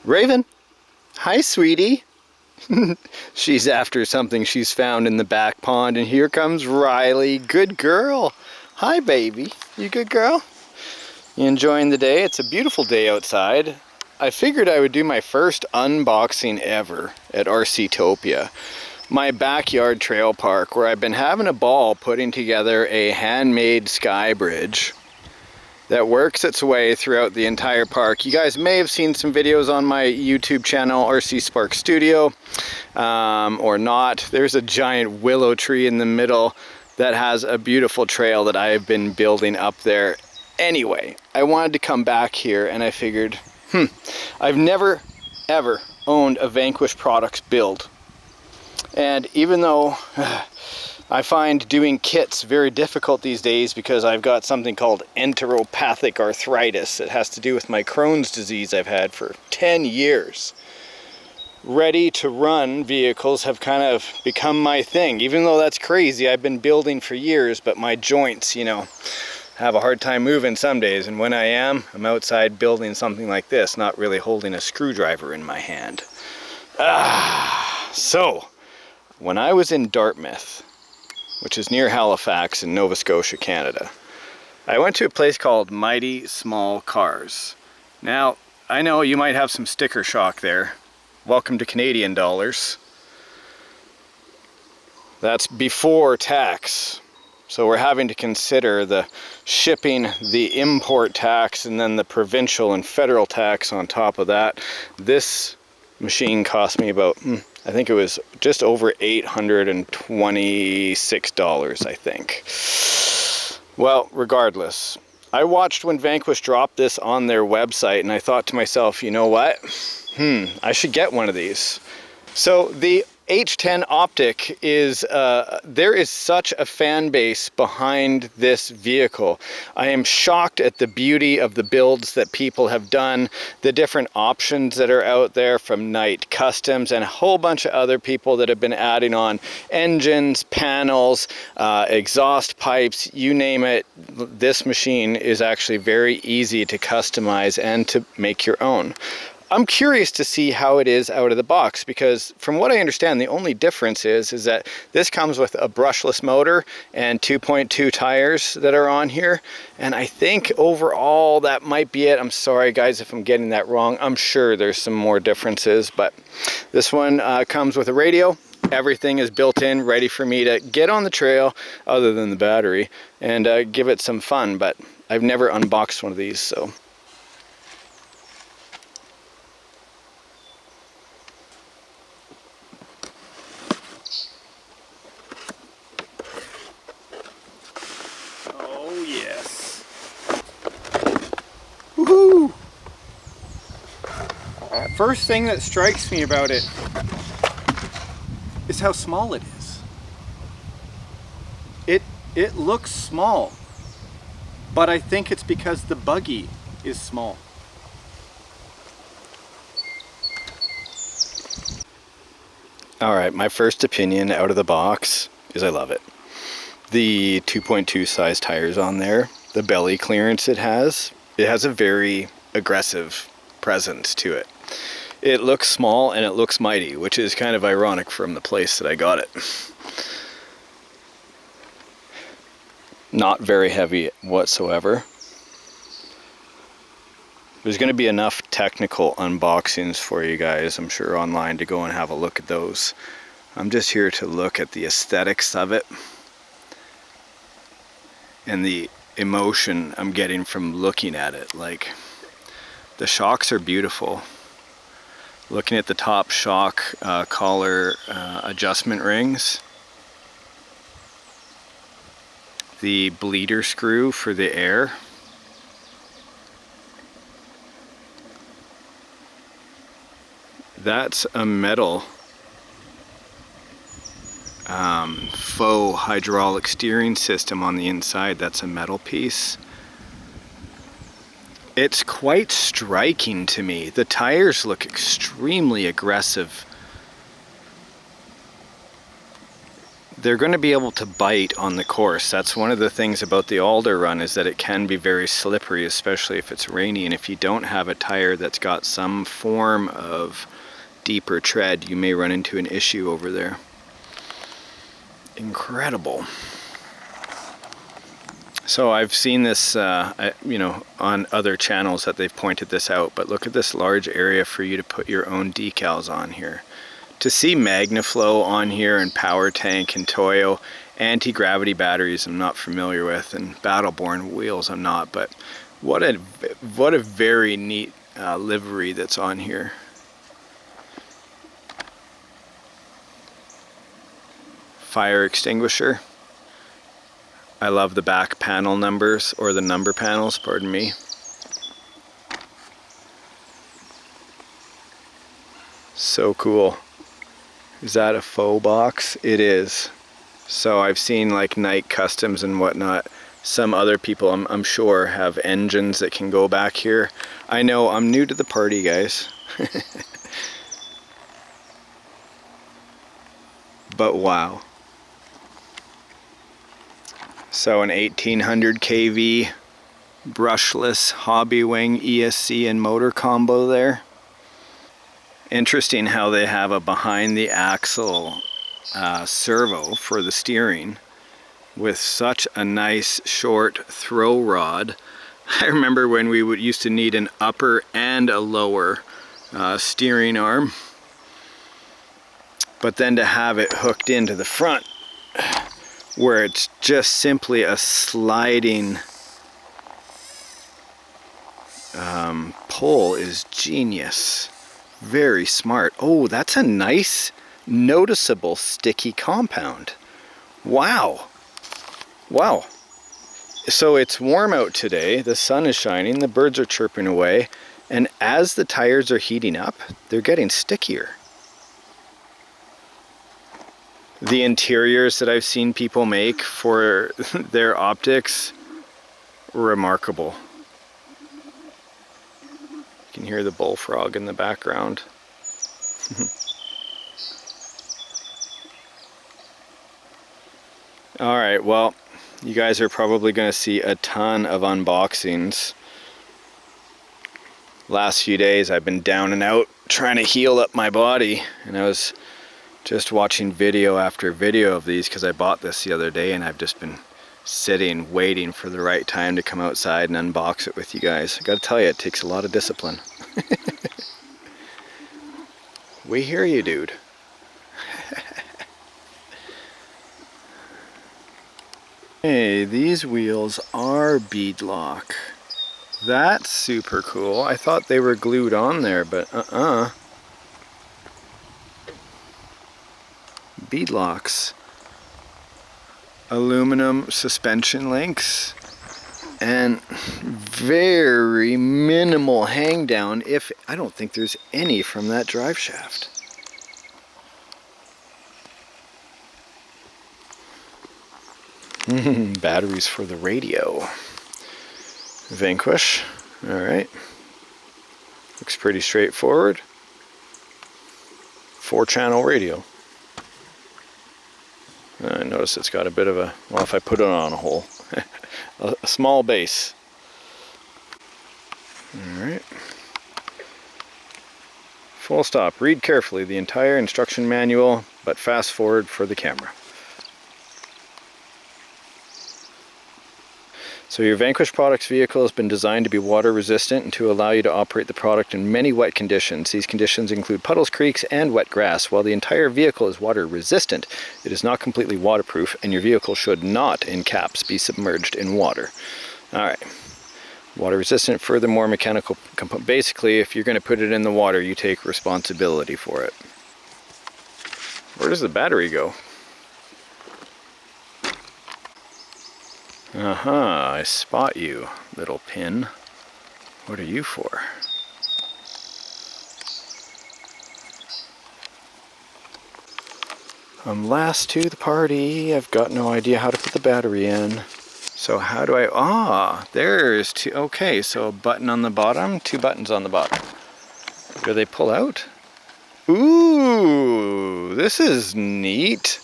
Raven, hi sweetie. She's after something she's found in the back pond, and here comes Riley. Good girl. Hi baby, you good girl? You enjoying the day? It's a beautiful day outside. I figured I would do my first unboxing ever at RC Topia, my backyard trail park, where I've been having a ball putting together a handmade sky bridge that works its way throughout the entire park. You guys may have seen some videos on my YouTube channel, RC Spark Studio, or not. There's a giant willow tree in the middle that has a beautiful trail that I have been building up there. Anyway, I wanted to come back here and I figured, I've never ever owned a Vanquish Products build. And even though I find doing kits very difficult these days because I've got something called enteropathic arthritis. It has to do with my Crohn's disease I've had for 10 years. Ready to run vehicles have kind of become my thing. Even though that's crazy, I've been building for years, but my joints, you know, have a hard time moving some days. And when I am, I'm outside building something like this, not really holding a screwdriver in my hand. So, when I was in Dartmouth, which is near Halifax in Nova Scotia, Canada, I went to a place called Mighty Small Cars. Now, I know you might have some sticker shock there. Welcome to Canadian dollars. That's before tax. So we're having to consider the shipping, the import tax, and then the provincial and federal tax on top of that. This machine cost me about, I think it was just over $826, I think. Well, regardless, I watched when Vanquish dropped this on their website and I thought to myself, you know what? I should get one of these. So the H10 Optic is, there is such a fan base behind this vehicle. I am shocked at the beauty of the builds that people have done, the different options that are out there from Knight Customs and a whole bunch of other people that have been adding on engines, panels, exhaust pipes, you name it. This machine is actually very easy to customize and to make your own. I'm curious to see how it is out of the box, because from what I understand, the only difference is that this comes with a brushless motor and 2.2 tires that are on here. And I think overall that might be it. I'm sorry guys if I'm getting that wrong. I'm sure there's some more differences, but this one comes with a radio. Everything is built in, ready for me to get on the trail, other than the battery, and give it some fun. But I've never unboxed one of these, so. Woohoo! First thing that strikes me about it is how small it is. It looks small, but I think it's because the buggy is small. Alright, my first opinion out of the box is I love it. The 2.2 size tires on there, the belly clearance it has a very aggressive presence to it. It looks small and it looks mighty, which is kind of ironic from the place that I got it. Not very heavy whatsoever. There's going to be enough technical unboxings for you guys, I'm sure, online to go and have a look at those. I'm just here to look at the aesthetics of it and the emotion I'm getting from looking at it. Like, the shocks are beautiful. Looking at the top shock collar adjustment rings, the bleeder screw for the air, that's a metal faux hydraulic steering system on the inside. That's a metal piece. It's quite striking to me. The tires look extremely aggressive. they're going to be able to bite on the course. That's one of the things about the Alder run, is that it can be very slippery, especially if it's rainy, and if you don't have a tire that's got some form of deeper tread, you may run into an issue over there. Incredible. So I've seen this, you know, on other channels that they've pointed this out, but look at this large area for you to put your own decals on here. To see MagnaFlow on here, and Power Tank and Toyo, anti-gravity batteries I'm not familiar with, and Battleborn wheels I'm not, but what a very neat livery that's on here. Fire extinguisher. I love the back panel numbers, or the number panels, pardon me. So cool. Is that a faux box? It is. So I've seen like Nike Customs and whatnot. Some other people, I'm sure, have engines that can go back here. I know I'm new to the party, guys. But wow. So an 1800 kV brushless Hobbywing ESC and motor combo there. Interesting how they have a behind the axle servo for the steering with such a nice short throw rod. I remember when we used to need an upper and a lower steering arm, but then to have it hooked into the front where it's just simply a sliding pull is genius. Very smart. Oh, that's a nice, noticeable sticky compound. Wow. Wow. So it's warm out today, the sun is shining, the birds are chirping away, and as the tires are heating up, they're getting stickier. The interiors that I've seen people make for their optics, remarkable. You can hear the bullfrog in the background. Alright, well, you guys are probably going to see a ton of unboxings. Last few days I've been down and out trying to heal up my body, and I was just watching video after video of these because I bought this the other day, and I've just been sitting waiting for the right time to come outside and unbox it with you guys. I gotta tell you, it takes a lot of discipline. We hear you, dude. Hey, these wheels are beadlock. That's super cool. I thought they were glued on there, but beadlocks. Aluminum suspension links and very minimal hang down, if I don't think there's any from that drive shaft. Batteries for the radio. Vanquish. Alright. Looks pretty straightforward. 4-channel radio. I notice it's got a bit of a, well, if I put it on a hole, a small base. Alright. Full stop. Read carefully the entire instruction manual, but fast forward for the camera. So your Vanquish Products vehicle has been designed to be water resistant and to allow you to operate the product in many wet conditions. These conditions include puddles, creeks, and wet grass. While the entire vehicle is water resistant, it is not completely waterproof, and your vehicle should not, in caps, be submerged in water. Alright. Water resistant, furthermore, mechanical component. Basically, if you're going to put it in the water, you take responsibility for it. Where does the battery go? Aha, I spot you, little pin. What are you for? I'm last to the party. I've got no idea how to put the battery in. So how do I, there's two, okay, so a button on the bottom, 2 buttons on the bottom. Do they pull out? Ooh, this is neat.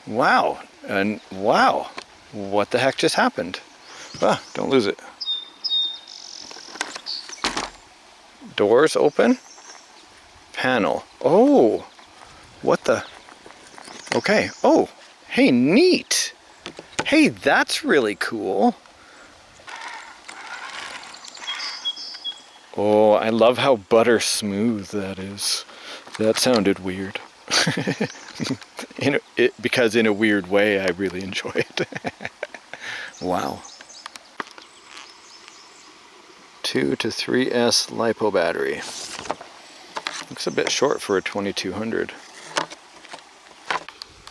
Wow, and wow, what the heck just happened? Ah, don't lose it. Doors open. Panel. Oh, what the? Okay. Oh, hey, neat. Hey, that's really cool. Oh, I love how butter smooth that is. That sounded weird. Because in a weird way, I really enjoy it. Wow. 2 to 3S LiPo battery. Looks a bit short for a 2200.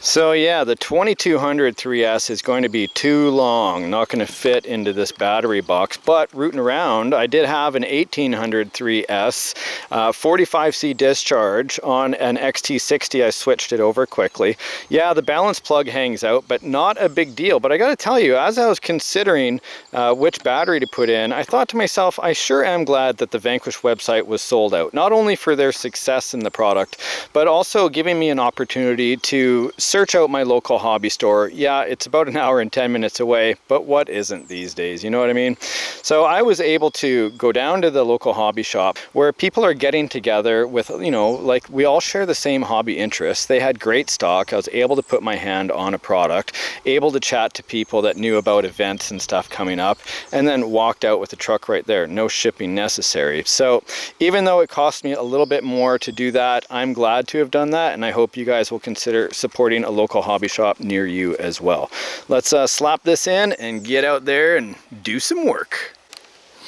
So yeah, the 2200 3S is going to be too long, not going to fit into this battery box, but rooting around, I did have an 1800 3S, 45C discharge on an XT60. I switched it over quickly. Yeah, the balance plug hangs out, but not a big deal. But I got to tell you, as I was considering which battery to put in, I thought to myself, I sure am glad that the Vanquish website was sold out, not only for their success in the product, but also giving me an opportunity to search out my local hobby store. Yeah, it's about an hour and 10 minutes away, but what isn't these days, you know what I mean? So I was able to go down to the local hobby shop where people are getting together with, you know, like we all share the same hobby interests. They had great stock. I was able to put my hand on a product, able to chat to people that knew about events and stuff coming up, and then walked out with the truck right there. No shipping necessary. So even though it cost me a little bit more to do that, I'm glad to have done that, and I hope you guys will consider supporting a local hobby shop near you as well. Let's slap this in and get out there and do some work.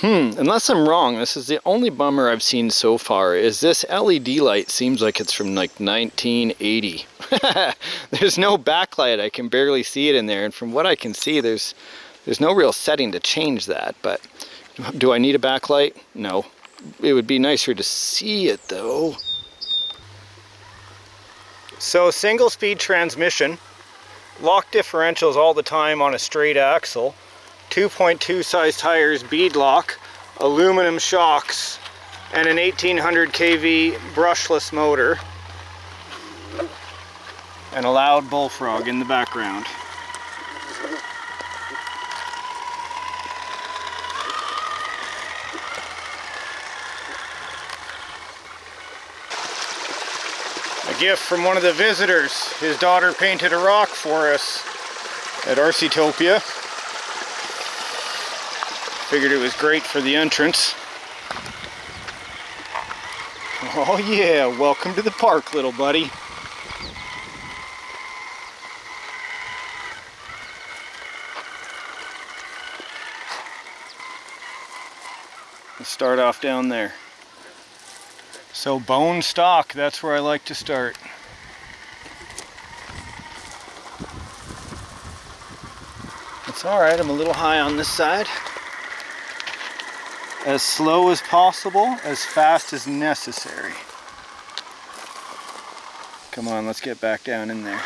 Unless I'm wrong, this is the only bummer I've seen so far, is this LED light seems like it's from like 1980. There's no backlight, I can barely see it in there, and from what I can see, there's no real setting to change that, but do I need a backlight? No. It would be nicer to see it though. So single speed transmission, lock differentials all the time on a straight axle, 2.2 size tires, bead lock, aluminum shocks, and an 1800 kV brushless motor, and a loud bullfrog in the background. A gift from one of the visitors. His daughter painted a rock for us at RC Topia. Figured it was great for the entrance. Oh yeah, welcome to the park, little buddy. Let's start off down there. So bone stock, that's where I like to start. It's alright, I'm a little high on this side. As slow as possible, as fast as necessary. Come on, let's get back down in there.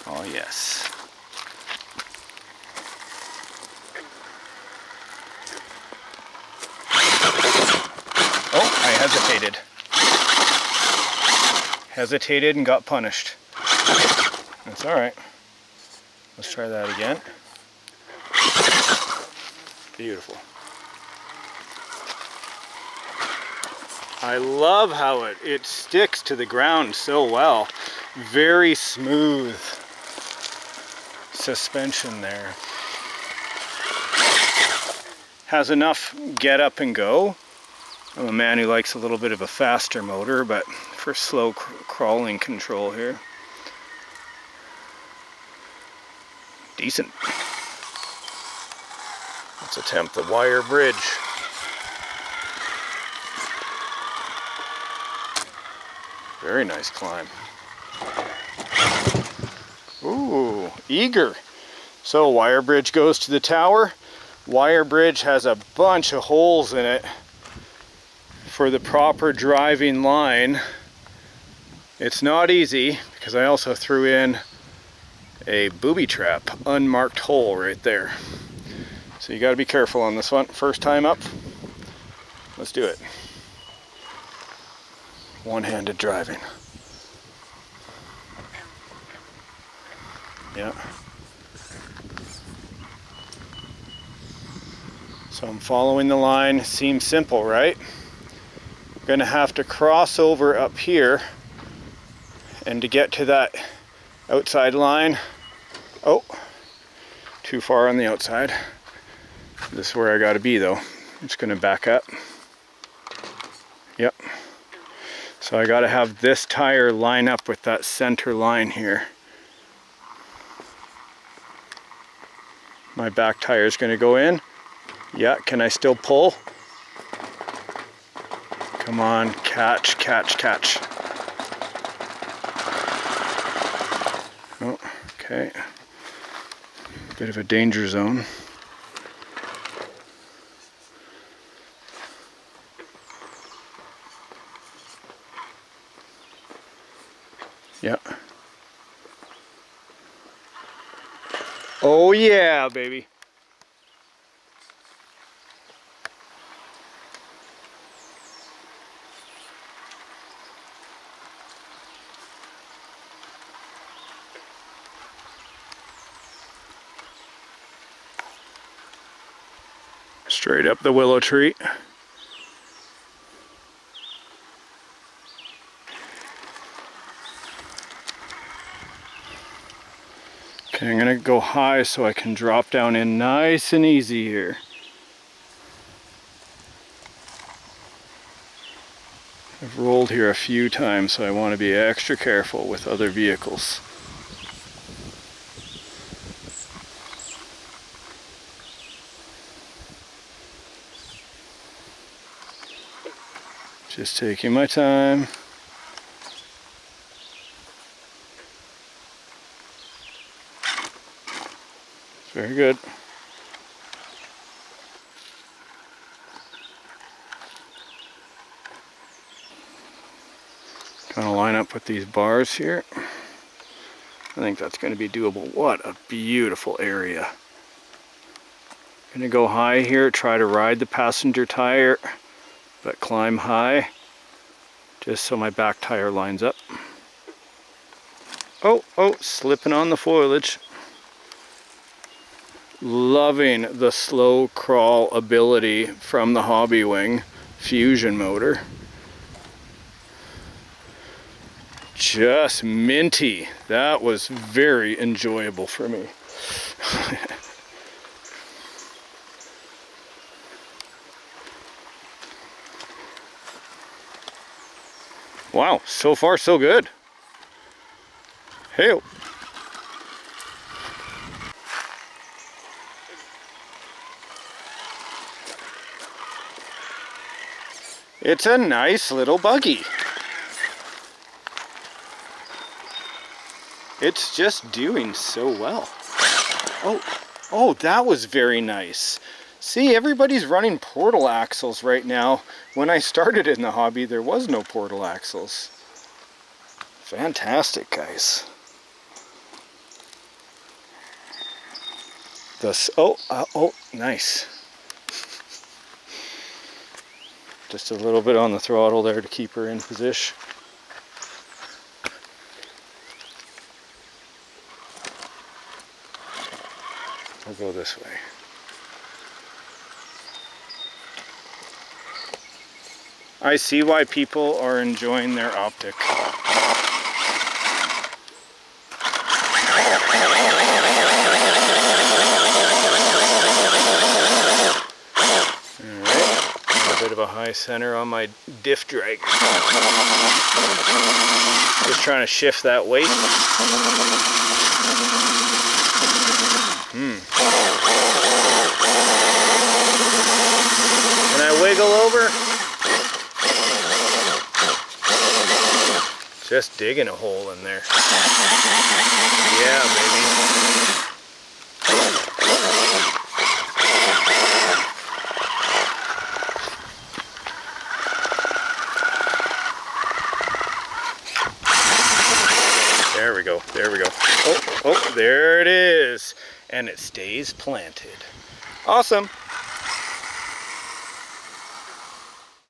Oh yes. Oh, I hesitated. Hesitated and got punished. That's alright. Let's try that again. Beautiful. I love how it sticks to the ground so well. Very smooth suspension there. Has enough get up and go. I'm a man who likes a little bit of a faster motor, but for slow crawling control here. Decent. Let's attempt the wire bridge. Very nice climb. Ooh, eager. So wire bridge goes to the tower. Wire bridge has a bunch of holes in it for the proper driving line. It's not easy because I also threw in a booby trap, unmarked hole right there. So you got to be careful on this one. First time up, let's do it. One-handed driving. Yeah. So I'm following the line. Seems simple, right? I'm gonna have to cross over up here, and to get to that outside line, oh, too far on the outside. This is where I gotta be though. I'm just gonna back up. Yep. So I gotta have this tire line up with that center line here. My back tire is gonna go in. Yeah, can I still pull? Come on, catch, catch, catch. Oh, okay. Bit of a danger zone. Yeah. Oh yeah, baby. Straight up the willow tree. Okay, I'm gonna go high so I can drop down in nice and easy here. I've rolled here a few times, so I want to be extra careful with other vehicles. Just taking my time. Very good. Kind of line up with these bars here. I think that's going to be doable. What a beautiful area. Gonna go high here, try to ride the passenger tire, but climb high, just so my back tire lines up. Oh, slipping on the foliage. Loving the slow crawl ability from the Hobbywing Fusion motor. Just minty. That was very enjoyable for me. Wow, so far so good. Hey. It's a nice little buggy. It's just doing so well. Oh, that was very nice. See, everybody's running portal axles right now. When I started in the hobby, there was no portal axles. Fantastic, guys. Oh, nice. Just a little bit on the throttle there to keep her in position. I'll go this way. I see why people are enjoying their Optic. Bit of a high center on my diff drag. Just trying to shift that weight. Can I wiggle over? Just digging a hole in there. Yeah, baby. There we go. Oh, there it is. And it stays planted. Awesome.